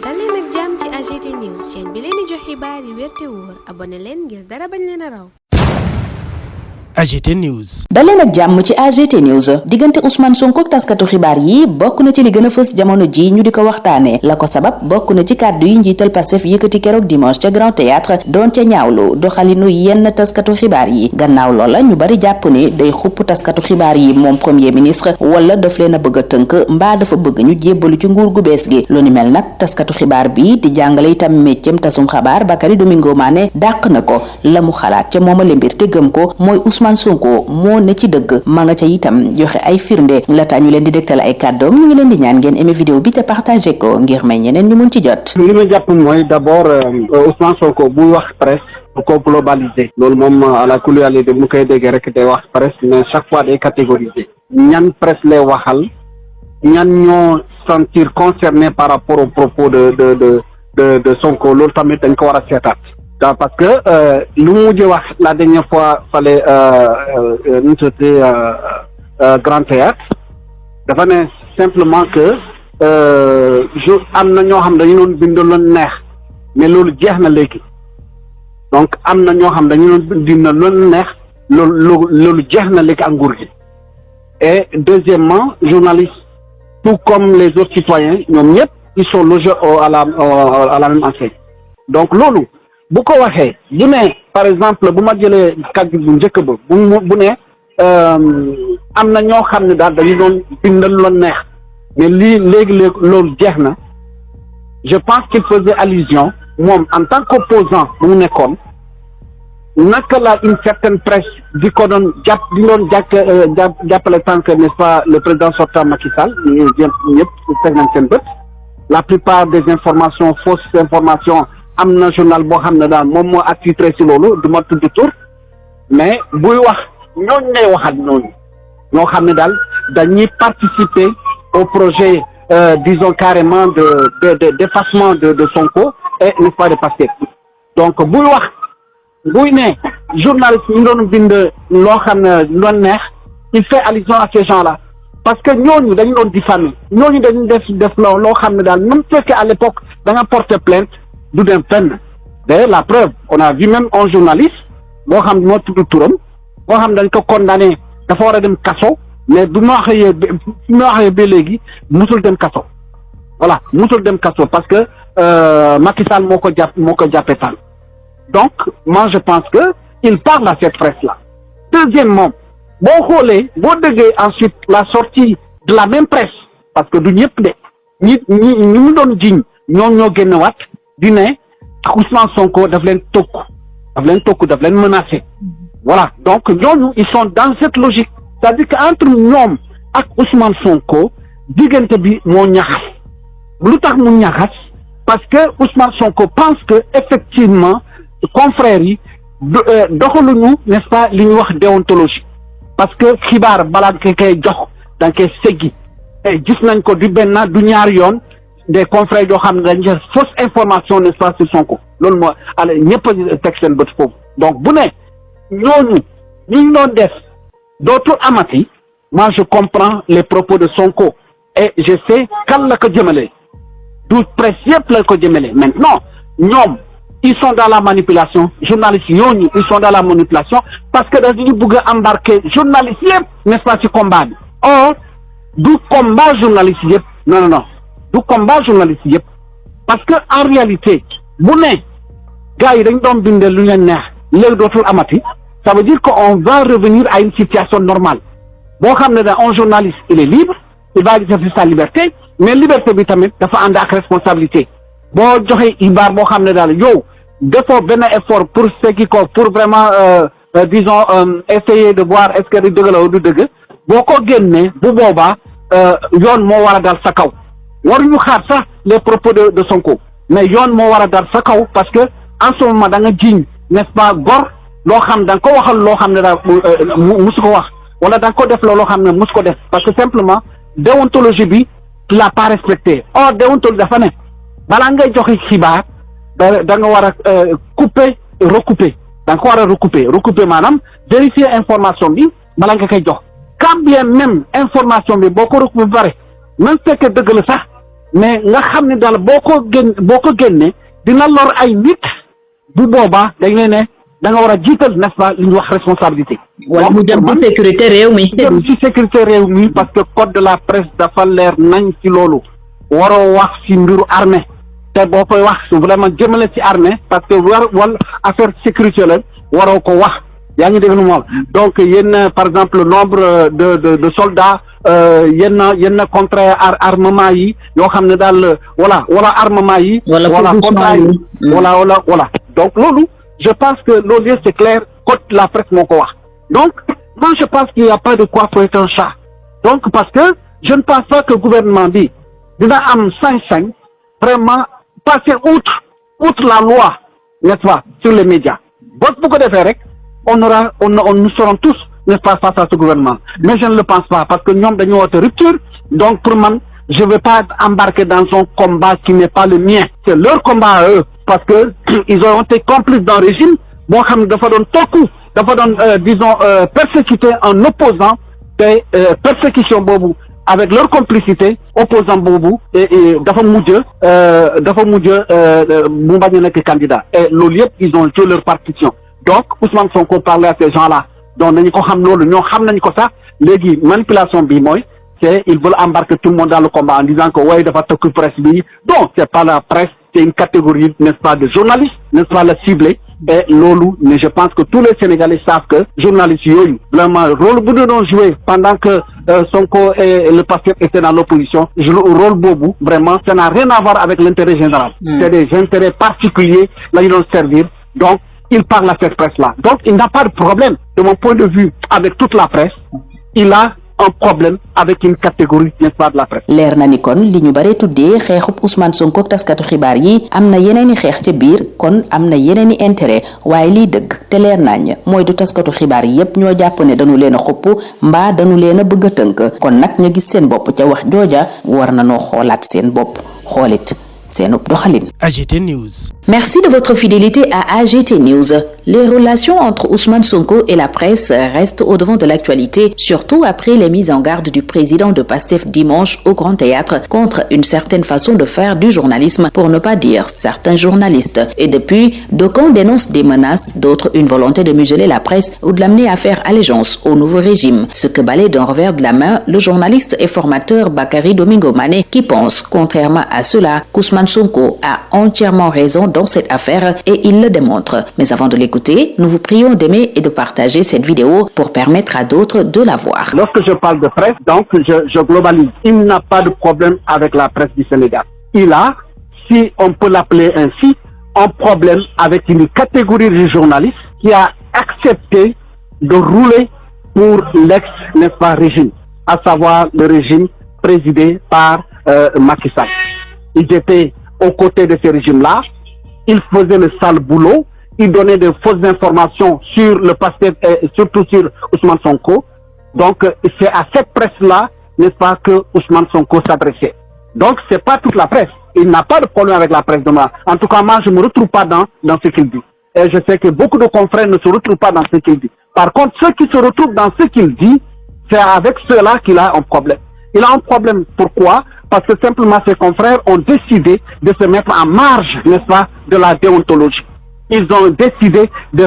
dal leen ak jàmm ci AGT News chaîne bi leen di jox xibaar yi wér te wóor abonné leen ngir dara bañ leen a raw. AGT News. daleen ak jàmm ci AGT News. diggante Ousmane Sonko ak taskatu xibaar yi bokk na ci li gën a fës jamono ji ñu di ko waxtaane la ko sabab bokk na ci kàddu yi njiital Pastef yëkkati keroog dimanche ca Grand Théâtre doon ca ñaawlu doxalinu yenn taskatu xibaar yi gannaaw loola ñu bari jàpp ne day xupp taskatu xibaar yi moom premier ministre wala daf leen a bëgg a tënk mbaa dafa bëgg ñu jébbalu ci nguur gu bees gi lu ni mel nag taskatu xibaar bi di jàngale itam méccam tasum xabaar Bakary Domingo Mané dàq na ko la mu xalaat ca moomale mbir te gëm ko mooy Ousmane Sonko moo ne ci dëgg ma nga ca itam joxe ay firnde laata ñu leen di dégtal ay kàddoom ñu ngi leen di ñaan ngeen aimé vidéo bi te partagé ko ngir may ñeneen ñu mun ci jot. li ma jàpp mooy d'abord Ousmane Sonko bu wax presse bu ko globalisé loolu moom à la kuliyali de mu koy déggee rek day wax presse mais chaque fois day catégoriser ñan presse lay waxal ñan ñoo sentir concerné par rapport au propos de Sonko loolu tamit dañ ko war a seetaat. parce que lu mu mujjee wax la dernière fois fallait ñu tuddee Grand Théâtre dafa ne simplement que am na ñoo xam dañu doon bind lu neex mais loolu jeex na léegi donc am na ñoo xam dañu doon bind lu neex loolu jeex na léegi ak nguur gi et deuxièmement journalistes tout comme les autres citoyens ñoom ñëpp ils sont logés à la même enseigne donc loolu. bu ko waxee bu ne par exemple bu ma jëlee kàddu bu njëkk ba bu ne am na ñoo xam ne daal dañu doon bindal lu neex mais léegi loolu jeex na je pense qu'il faisait allusion moom en tant qu'opposant bu mu nekkoon naka la une certaine presse di ko doon jàppale tant que n'est-ce pas le président sortant Macky Sall ñu ñëpp teg nañ seen bët la plupart des informations fausses informations am na journal boo xam ne daal moom moo attitré ci loolu du ma tudd tur mais buy wax ñooñu ngay waxal ñooñu ñoo xam ne daal dañuy participer au projet disons carrément d'effacement de Sonko et n'est-ce pas de Pastef donc buy wax buy ne journaliste ñu doon bind loo xam ne lu neex il fait allusion à ces gens-là parce que ñooñu dañu doon diffamer ñooñu dañu def loo xam ne daal même fekkee à l'époque da nga porter plainte du dem fenn d'ailleurs la preuve on a vu même un journaliste boo xam ne moo tudd turam boo xam ne dañ ko condamné dafa war a dem kaso mais du ma waxee ba léegi musul dem kaso voilà musul dem kaso parce que Macky Sall moo ko jàppee Sall donc moi je pense que il parle à cette presse là deuxièmement boo xoolee boo déggee ensuite la sortie de la même presse parce que du ñëpp de ñi mu doon jiñ ñoom ñoo génn waat di ne Ousmane Sonko daf leen menacé voilà donc ñooñu ils sont dans cette logique c'est-à-dire que entre ñoom ak Ousmane Sonko diggante bi moo ñaxas lu tax mu ñaxas parce que Ousmane Sonko pense que effectivement confrères yi doxaluñu n'est-ce pas li ñuy wax déontologie parce que xibaar balaa nga koy jox da nga koy seggi gis nañ ko du benn du ñaari yoon des confrères yoo xam ne dañuy def fausse information n'est-ce pas sur Sonko loolu moo allez ñëpp a teg seen bët foofu donc bu ne ñooñu ñu doon def dootul amati moi je comprends les propos de Sonko et je sais kan la ko jëmale du presse yëpp la ko jëmale maintenant ñoom ils sont dans la manipulation journalistes ñooñu ils sont dans la manipulation parce que dañu bëgg a embarquer journalistes yëpp n'est-ce pas ci combat bi or du combat journalistes yëpp non du combat journaliste yëpp parce que en réalité bu ne gars yi dañ doon bindee lu leen neex léegi dootul amati ça veut dire que on va revenir à une situation normale boo xam ne da un journaliste il est libre il va exercer sa liberté mais liberté bi tamit dafa ànd ak responsabilité boo joxe xibaar boo xam ne daal yow defoo benn effort pour seggi ko pour vraiment disons essayer de voir est-ce que di dëgg la du dëgg boo ko génnee bu boobaa yoon moo war a dal sa kaw waruñu xaar sax les propos de Sonko mais yoon moo war a dal sa kaw parce que en ce moment da nga jiñ n'est-ce pas gor loo xam da nga ko waxal loo xam ne daal musu ko wax wala da nga ko def loo xam ne musu ko def parce que simplement déontologie bi tu l'as pas respecté or déontologie dafa ne balaa ngay joxe xibaar da nga war a couper recouper da nga ko war a recouper maanaam vérifier information bi balaa nga koy jox quand bien même information bi boo ko recouper ba pare même fekkee dëgg la sax mais nga xam ne daal boo ko génne dina lor ay nit bu boobaa dañ leen ne da nga war a jiital n'est-ce pas li ñuy wax responsabilité. wala mu jëm ci sécurité réew mi. jëm ci sécurité réew mi parce que code de la presse dafa leer nañ ci loolu waroo wax ci mbiru armée te boo koy wax vraiment jëmale ci armée parce que wala affaire sécurité la waroo ko wax yaa ngi dégg nu moom donc yenn par exemple le nombre de soldats yenn contrat armement yi yoo xam ne daal wala armement yi. wala contrat yi wala donc loolu. Je pense que loolu yëpp c'est clair code la presse moo ko wax donc moi je pense qu'il n'y a pas de quoi fouetter un chat donc parce que je ne pense pas que gouvernement bi dina am sañ-sañ vraiment passer outre la loi n'est-ce pas sur les médias bu ko defee rek nous serons tous n'est-ce pas face à ce gouvernement mais je ne le pense pas parce que ñoom dañu woote rupture donc pour man je veux pas embarquer dans un combat qui n'est pas le mien c'est leur combat à eux parce que ils ont été complices d'un régime boo xam ne dafa doon tokku dafa doon disons persécuter un opposant te persécution boobu avec leur complicité opposant boobu dafa mujj mu bañ a nekk candidat et loolu yëpp ils ont joué leur partition donc Ousmane Sonko parlait à ces gens-là donc nañu ko xam loolu ñoo xam nañu ko sax léegi manipulation bi mooy ils veulent embarquer tout le monde dans le combat en disant que ouais dafa tokku presse bi non c'est pas la presse c'est une catégorie n'est-ce pas de journalistes n'est-ce pas la ciblée et loolu mais je pense que tous les Sénégalais savent que journalistes yooyu vraiment rôle bu ñu doon jouer pendant que Sonko et le Pastef étaient dans l'opposition rôle boobu vraiment ça n'a rien à voir avec l'intérêt général c'est des intérêts particuliers la ñu doon servir donc il parle à cette presse-là donc il n'a pas de problème de mon point de vue avec toute la presse il a un problème avec une catégorie n'est-ce pas de la presse. leer na ni kon li ñu bare tuddee xeexub Ousmane Sonko ak taskatu xibaar yi am na yeneeni xeex ca biir kon am na yeneeni intérêt waaye liy dëgg te leer nañ mooy du taskatu xibaar yi yépp ñoo jàpp ne dañu leen a xupp mbaa dañu leen a bëgg a tënk kon nag ña gis seen bopp ca wax jooja war na noo xoolaat seen bopp xoolit seenub doxalin. AGT News. Merci de votre fidélité à AGT News. Les relations entre Ousmane Sonko et la presse restent au devant de l'actualité, surtout après les mises en garde du président de Pastef dimanche au Grand Théâtre contre une certaine façon de faire du journalisme, pour ne pas dire certains journalistes. Et depuis, d'aucuns dénoncent des menaces, d'autres une volonté de museler la presse ou de l'amener à faire allégeance au nouveau régime. Ce que balaye d'un revers de la main le journaliste et formateur Bakary Domingo Mané, qui pense, contrairement à cela, qu'Ousmane Sonko a entièrement raison dans cette affaire et il le démontre. Mais avant de l'écouter, nous vous prions d'aimer et de partager cette vidéo pour permettre à d'autres de la voir. Lorsque je parle de presse, donc je globalise. Il n'a pas de problème avec la presse du Sénégal. Il a, si on peut l'appeler ainsi, un problème avec une catégorie de journalistes qui a accepté de rouler pour n'est-ce pas, régime, à savoir le régime présidé par Macky Sall. Ils étaient aux côtés de ce régime-là. Ils faisaient le sale boulot. Ils donnaient de fausses informations sur le Pastef et surtout sur Ousmane Sonko. Donc, c'est à cette presse-là, n'est-ce pas, que Ousmane Sonko s'adressait. Donc, c'est pas toute la presse. Il n'a pas de problème avec la presse de moi. En tout cas, moi, je ne me retrouve pas dans ce qu'il dit. Et je sais que beaucoup de confrères ne se retrouvent pas dans ce qu'il dit. Par contre, ceux qui se retrouvent dans ce qu'il dit, c'est avec ceux-là qu'il a un problème. Il a un problème. Pourquoi? Parce que simplement ses confrères ont décidé de se mettre en marge, n'est-ce pas, de la déontologie. Ils ont décidé de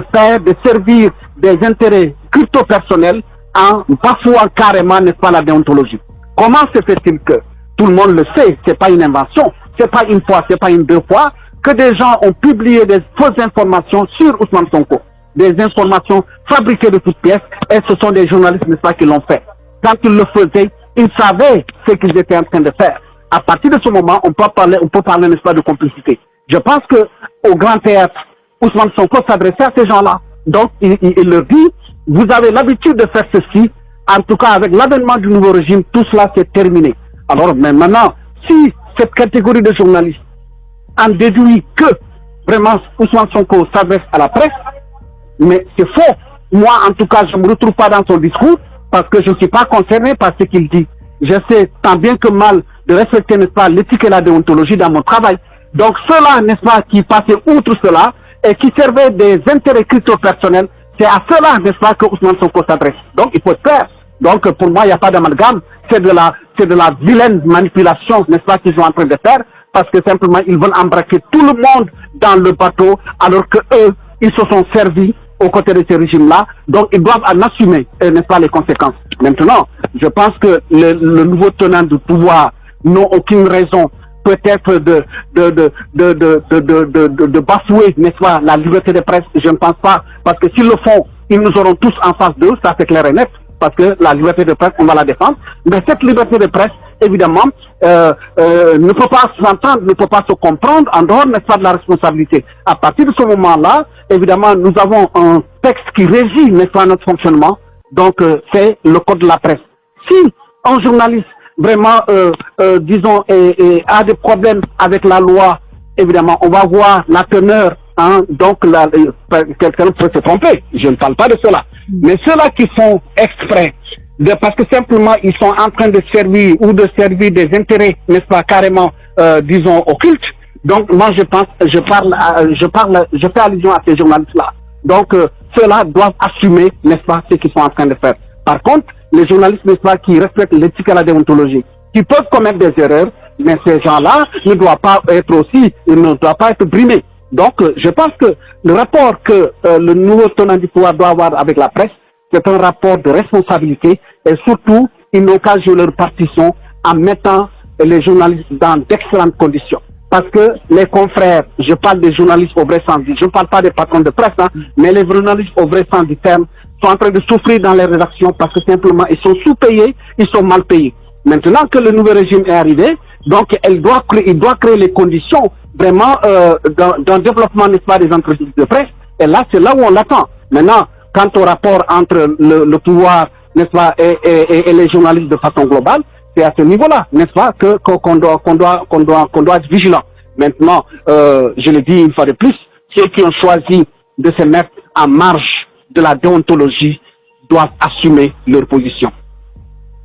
servir des intérêts crypto-personnels en bafouant carrément, n'est-ce pas, la déontologie. Comment se fait-il que, tout le monde le sait, c'est pas une invention, c'est pas une fois, c'est pas une deux fois, que des gens ont publié des fausses informations sur Ousmane Sonko, des informations fabriquées de toutes pièces, et ce sont des journalistes, n'est-ce pas, qui l'ont fait. Quand ils le faisaient, ils savaient ce qu'ils étaient en train de faire. À partir de ce moment, on peut parler, n'est-ce pas, de complicité. Je pense que au Grand Théâtre, Ousmane Sonko s'adressait à ces gens-là. Donc, il leur dit, vous avez l'habitude de faire ceci. En tout cas, avec l'avènement du nouveau régime, tout cela c'est terminé. Alors, mais maintenant, si cette catégorie de journalistes en déduit que vraiment Ousmane Sonko s'adresse à la presse, mais c'est faux. Moi, en tout cas, je ne me retrouve pas dans son discours parce que je ne suis pas concerné par ce qu'il dit. J'essaie tant bien que mal de respecter, n'est-ce pas, l'éthique et la déontologie dans mon travail. Donc, ceux-là, n'est-ce pas, qui passaient outre cela et qui servaient des intérêts crypto-personnels, c'est à cela, n'est-ce pas, que Ousmane Sonko s'adresse. Donc, il faut être clair. Donc, pour moi, il n'y a pas d'amalgame. C'est de la vilaine manipulation, n'est-ce pas, qu'ils sont en train de faire, parce que simplement, ils veulent embarquer tout le monde dans le bateau, alors que eux, ils se sont servis aux côtés de ces régimes-là. Donc, ils doivent en assumer, n'est-ce pas, les conséquences. Maintenant, je pense que le nouveau tenant du pouvoir n'a aucune raison, peut-être, de bafouer, n'est-ce pas, la liberté de presse. Je ne pense pas, parce que s'ils le font, ils nous auront tous en face d'eux, ça c'est clair et net, parce que la liberté de presse, on va la défendre. Mais cette liberté de presse, évidemment, ne peut pas s'entendre, ne peut pas se comprendre en dehors, n'est-ce pas, de la responsabilité. À partir de ce moment-là, évidemment, nous avons un texte qui régit, n'est-ce pas, notre fonctionnement. Donc, c'est le code de la presse. Si un journaliste, vraiment, disons, a des problèmes avec la loi, évidemment, on va voir la teneur. Donc, quelqu'un peut se tromper. Je ne parle pas de cela. Mais ceux-là qui font exprès, parce que simplement ils sont en train de servir ou de servir des intérêts, n'est-ce pas, carrément, disons, occultes. Donc, moi, je fais allusion à ces journalistes-là. Donc, ceux-là doivent assumer, n'est-ce pas, ce qu'ils sont en train de faire. Par contre, les journalistes, n'est-ce pas, qui respectent l'éthique et la déontologie, qui peuvent commettre des erreurs, mais ces gens-là ne doivent pas être aussi, ils ne doivent pas être brimés. Donc, je pense que le rapport que le nouveau tenant du pouvoir doit avoir avec la presse, c'est un rapport de responsabilité et surtout, ils n'ont qu'à jouer leur partition en mettant les journalistes dans d'excellentes conditions. Parce que les confrères, je parle des journalistes au vrai sens, je ne parle pas des patrons de presse, mais les journalistes au vrai sens du terme sont en train de souffrir dans les rédactions parce que simplement, ils sont sous-payés, ils sont mal payés. Maintenant que le nouveau régime est arrivé, donc il doit créer les conditions vraiment d'un développement, n'est-ce pas, des entreprises de presse. Et là, c'est là où on l'attend. Maintenant, quant au rapport entre le pouvoir, n'est-ce pas, et les journalistes de façon globale, c'est à ce niveau-là, n'est-ce pas, qu'on doit être vigilant. Maintenant, je le dis une fois de plus, ceux qui ont choisi de se mettre en marge de la déontologie doivent assumer leur position.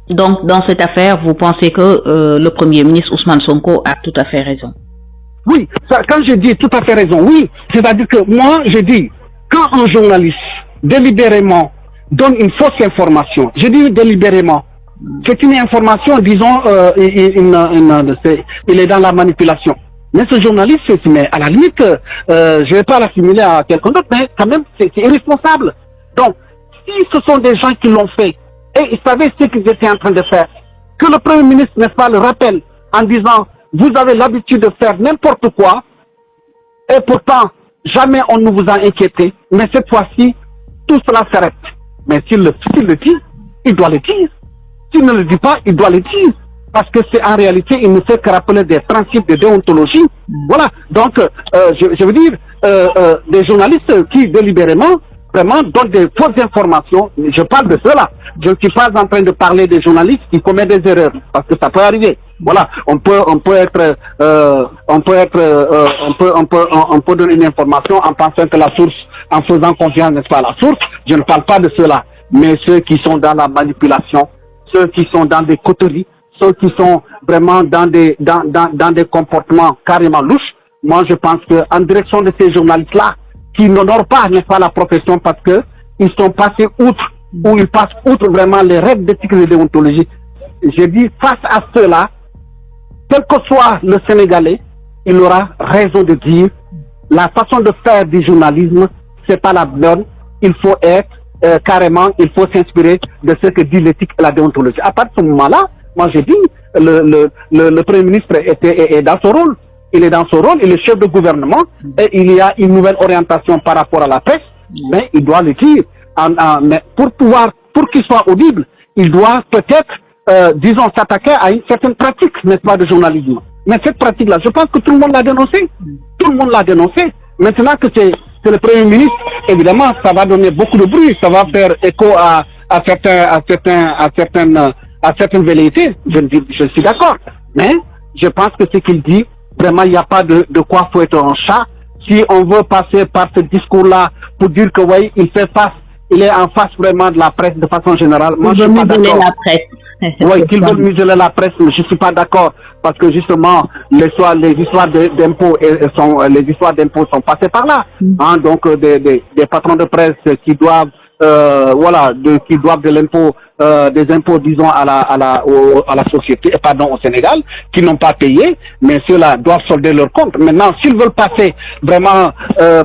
Donc, dans cette affaire, vous pensez que le Premier ministre Ousmane Sonko a tout à fait raison? Oui, quand je dis tout à fait raison, oui, c'est-à-dire que moi, je dis, quand un journaliste délibérément donne une fausse information, je dis délibérément, c'est une information, disons, il est dans la manipulation. Mais ce journaliste, mais à la limite, je ne vais pas l'assimiler à quelqu'un d'autre, mais quand même, c'est irresponsable. Donc, si ce sont des gens qui l'ont fait, et ils savaient ce qu'ils étaient en train de faire, que le Premier ministre, n'est-ce pas, le rappelle en disant, vous avez l'habitude de faire n'importe quoi, et pourtant, jamais on ne vous a inquiété, mais cette fois-ci, tout cela s'arrête. Mais s'il le dit, il doit le dire. S'il ne le dit pas, il doit le dire. Parce que c'est en réalité, il ne fait que rappeler des principes de déontologie. Voilà. Donc, je veux dire, des journalistes qui délibérément, vraiment, donnent des fausses informations. Je parle de cela. Je ne suis pas en train de parler des journalistes qui commettent des erreurs. Parce que ça peut arriver. Voilà. On peut donner une information en pensant que la source, en faisant confiance, n'est-ce pas, à la source. Je ne parle pas de cela. Mais ceux qui sont dans la manipulation, ceux qui sont dans des coteries, ceux qui sont vraiment dans des comportements carrément louches, moi je pense qu'en direction de ces journalistes-là, qui n'honorent pas, n'est-ce pas, la profession parce qu'ils sont passés outre, ou ils passent outre vraiment les règles d'éthique et de déontologie. Je dis, face à ceux-là, quel que soit le Sénégalais, il aura raison de dire, la façon de faire du journalisme, c'est pas la bonne, il faut être carrément, il faut s'inspirer de ce que dit l'éthique et la déontologie. À partir de ce moment-là, moi j'ai dit, le Premier ministre est dans son rôle. Il est dans son rôle, il est chef de gouvernement et il y a une nouvelle orientation par rapport à la presse, mais il doit le dire. Mais pour qu'il soit audible, il doit peut-être, disons, s'attaquer à une certaine pratique, n'est-ce pas, de journalisme. Mais cette pratique-là, je pense que tout le monde l'a dénoncé. Tout le monde l'a dénoncé. Maintenant que c'est le Premier ministre, évidemment, ça va donner beaucoup de bruit, ça va faire écho à certaines velléités. Je suis d'accord. Mais je pense que ce qu'il dit, vraiment, il n'y a pas de quoi fouetter un chat. Si on veut passer par ce discours-là pour dire que oui, il est en face vraiment de la presse de façon générale. Moi, je suis pas d'accord. La presse. Oui, qu'ils veulent museler la presse, mais je ne suis pas d'accord parce que justement, les histoires d'impôts sont passées par là. Donc, des patrons de presse qui doivent qui doivent de l'impôt, des impôts, disons, à la société, au Sénégal, qui n'ont pas payé, mais ceux-là doivent solder leur compte. Maintenant, s'ils veulent passer vraiment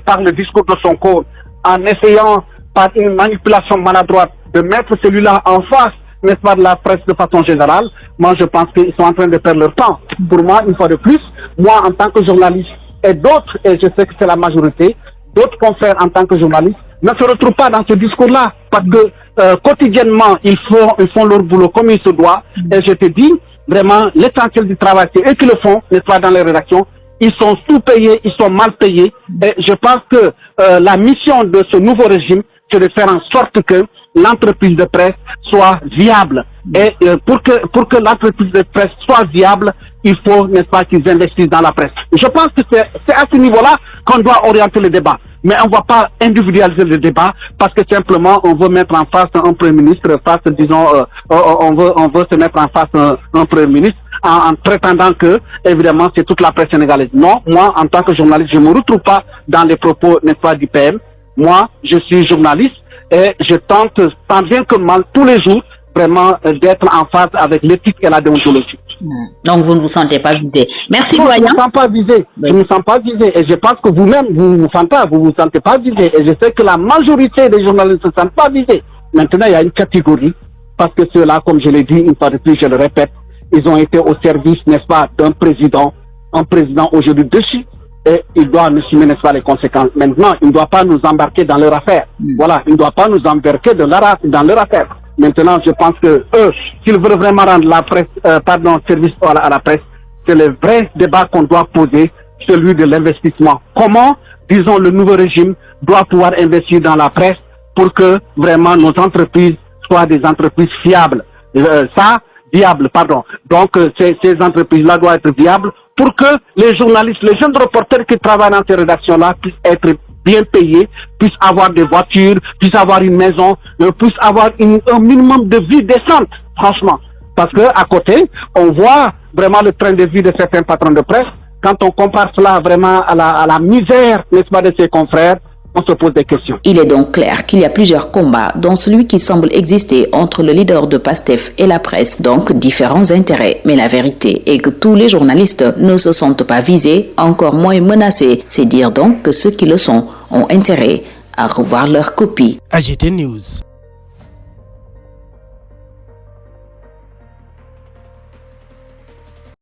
par le discours de Sonko, en essayant par une manipulation maladroite de mettre celui-là en face, n'est-ce pas, de la presse de façon générale, moi je pense qu'ils sont en train de perdre leur temps. Pour moi, une fois de plus, moi en tant que journaliste et d'autres, et je sais que c'est la majorité, d'autres confrères en tant que journalistes ne se retrouvent pas dans ce discours-là, parce que quotidiennement, ils font leur boulot comme il se doit, et je te dis, vraiment, l'essentiel du travail, c'est eux qui le font, n'est-ce pas, dans les rédactions. Ils sont sous-payés, ils sont mal payés, et je pense que la mission de ce nouveau régime, c'est de faire en sorte que l'entreprise de presse soit viable. Et pour que l'entreprise de presse soit viable, il faut, n'est-ce pas, qu'ils investissent dans la presse. Je pense que c'est à ce niveau-là qu'on doit orienter le débat. Mais on ne va pas individualiser le débat parce que simplement on veut mettre en face un Premier ministre, on veut se mettre en face un Premier ministre en prétendant que, évidemment, c'est toute la presse sénégalaise. Non, moi, en tant que journaliste, je ne me retrouve pas dans les propos, n'est-ce pas, du PM. Moi, je suis journaliste et je tente, tant bien que mal, tous les jours, vraiment, d'être en phase avec l'éthique et la déontologie. Donc, vous ne vous sentez pas visé. Merci, non, doyen. Je ne me sens pas visé. Oui. Je ne me sens pas visé. Et je pense que vous-même, vous ne vous sentez pas visé. Et je sais que la majorité des journalistes ne se sentent pas visés. Maintenant, il y a une catégorie, parce que ceux-là, comme je l'ai dit une fois de plus, je le répète, ils ont été au service, n'est-ce pas, d'un président, un président aujourd'hui dessus, et il doit nous assumer, n'est-ce pas, les conséquences. Maintenant, il ne doit pas nous embarquer dans leur affaire. Voilà, il ne doit pas nous embarquer dans leur affaire. Maintenant, je pense que eux, s'ils veulent vraiment rendre la presse, service à la presse, c'est le vrai débat qu'on doit poser, celui de l'investissement. Comment, disons, le nouveau régime doit pouvoir investir dans la presse pour que vraiment nos entreprises soient des entreprises fiables. Donc, ces entreprises-là doivent être viables pour que les journalistes, les jeunes reporters qui travaillent dans ces rédactions-là puissent être bien payés, puissent avoir des voitures, puissent avoir une maison, puissent avoir un minimum de vie décente, franchement. Parce que à côté, on voit vraiment le train de vie de certains patrons de presse. Quand on compare cela vraiment à la misère, n'est-ce pas, de ses confrères, on se pose des questions. Il est donc clair qu'il y a plusieurs combats, dont celui qui semble exister entre le leader de PASTEF et la presse, donc différents intérêts. Mais la vérité est que tous les journalistes ne se sentent pas visés, encore moins menacés. C'est dire donc que ceux qui le sont ont intérêt à revoir leur copie. AGT News.